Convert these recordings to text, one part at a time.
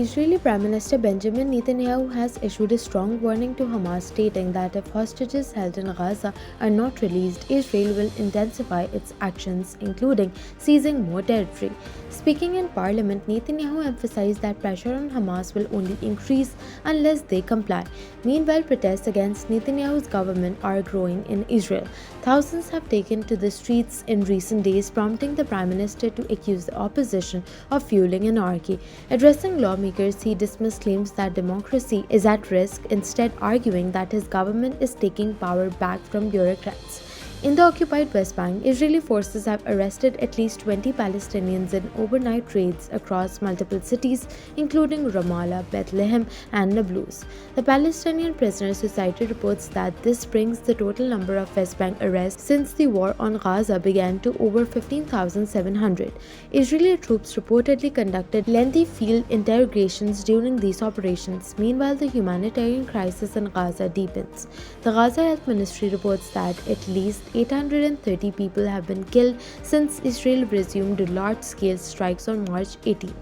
Israeli Prime Minister Benjamin Netanyahu has issued a strong warning to Hamas, stating that if hostages held in Gaza are not released, Israel will intensify its actions, including seizing more territory. Speaking in parliament, Netanyahu emphasized that pressure on Hamas will only increase unless they comply. Meanwhile, protests against Netanyahu's government are growing in Israel. Thousands have taken to the streets in recent days, prompting the Prime Minister to accuse the opposition of fueling anarchy. Addressing lawmakers, he dismissed claims that democracy is at risk, instead arguing that his government is taking power back from bureaucrats. In the occupied West Bank, Israeli forces have arrested at least 20 Palestinians in overnight raids across multiple cities, including Ramallah, Bethlehem, and Nablus. The Palestinian Prisoners Society reports that this brings the total number of West Bank arrests since the war on Gaza began to over 15,700. Israeli troops reportedly conducted lengthy field interrogations during these operations. Meanwhile, the humanitarian crisis in Gaza deepens. The Gaza Health Ministry reports that at least 830 people have been killed since Israel resumed large-scale strikes on March 18th.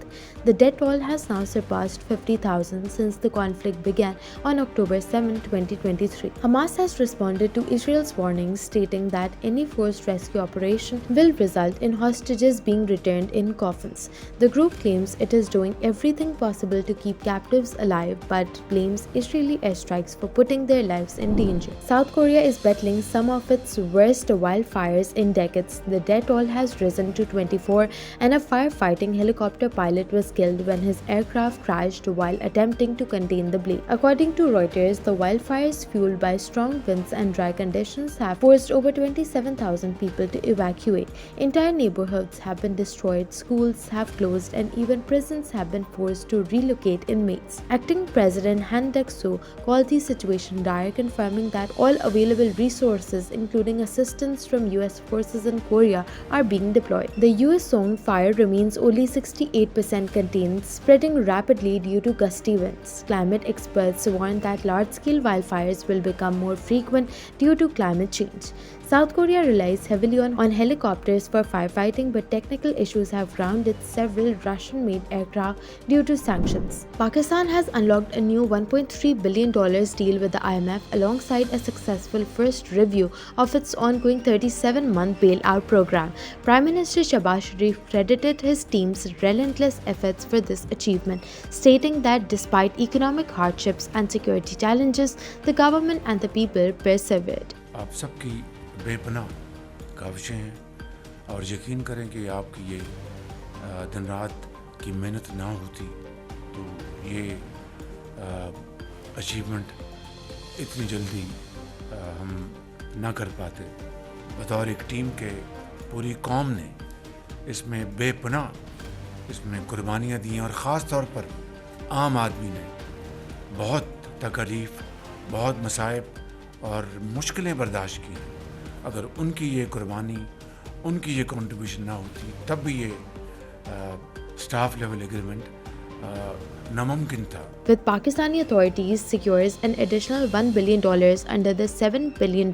The death toll has now surpassed 50,000 since the conflict began on October 7, 2023. Hamas has responded to Israel's warnings, stating that any forced rescue operation will result in hostages being returned in coffins. The group claims it is doing everything possible to keep captives alive, but blames Israeli airstrikes for putting their lives in danger. South Korea is battling some of its worst wildfires in decades. The death toll has risen to 24, and a firefighting helicopter pilot was killed when his aircraft crashed while attempting to contain the blaze. According to Reuters, the wildfires, fueled by strong winds and dry conditions, have forced over 27,000 people to evacuate. Entire neighborhoods have been destroyed, schools have closed, and even prisons have been forced to relocate inmates. Acting President Han Duck-soo called the situation dire, confirming that all available resources, including assistance from US forces in Korea, are being deployed. The US-owned fire remains only 68% contained, spreading rapidly due to gusty winds. Climate experts warn that large-scale wildfires will become more frequent due to climate change. South Korea relies heavily on helicopters for firefighting, but technical issues have grounded several Russian-made aircraft due to sanctions. Pakistan has unlocked a new $1.3 billion deal with the IMF alongside a successful first review of its ongoing 37-month bailout program. Prime Minister Shehbaz Sharif credited his team's relentless efforts for this achievement, stating that despite economic hardships and security challenges, the government and the people persevered. आप सबकी बेपनाह काविशें हैं और यकीन करें कि आपकी ये दिन रात की मेहनत ना होती तो ये अचीवमेंट इतनी जल्दी हम ना कर पाते। बतौर एक टीम के पूरी कौम ने इसमें बेपनाह इसमें कुर्बानियाँ दी और ख़ास तौर पर आम आदमी ने बहुत तकलीफ़, बहुत मसाइब और मुश्किलें बर्दाश्त की। अगर उनकी ये कुर्बानी, उनकी ये कंट्रीब्यूशन ना होती तब भी ये स्टाफ लेवल एग्रीमेंट नामुमकिन था। With Pakistani authorities secures an additional $1 billion under the $7 billion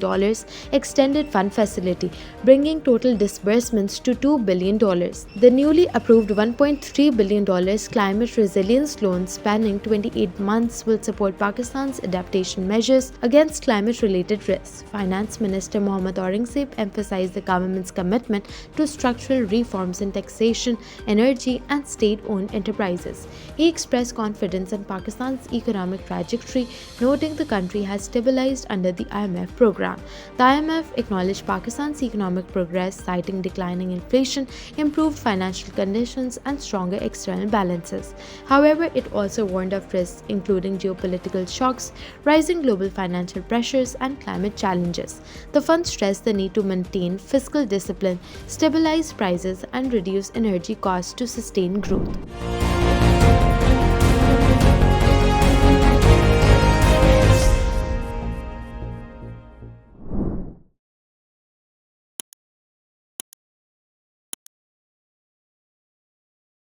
extended fund facility, bringing total disbursements to $2 billion. The newly approved $1.3 billion climate resilience loan spanning 28 months will support Pakistan's adaptation measures against climate-related risks. Finance Minister Mohammad Aurangzeb emphasized the government's commitment to structural reforms in taxation, energy, and state-owned enterprises. He expressed confidence in Pakistan's economic trajectory, noting the country has stabilized under the IMF program. The IMF acknowledged Pakistan's economic progress, citing declining inflation, improved financial conditions, and stronger external balances. However, it also warned of risks, including geopolitical shocks, rising global financial pressures, and climate challenges. The fund stressed the need to maintain fiscal discipline, stabilize prices, and reduce energy costs to sustain growth.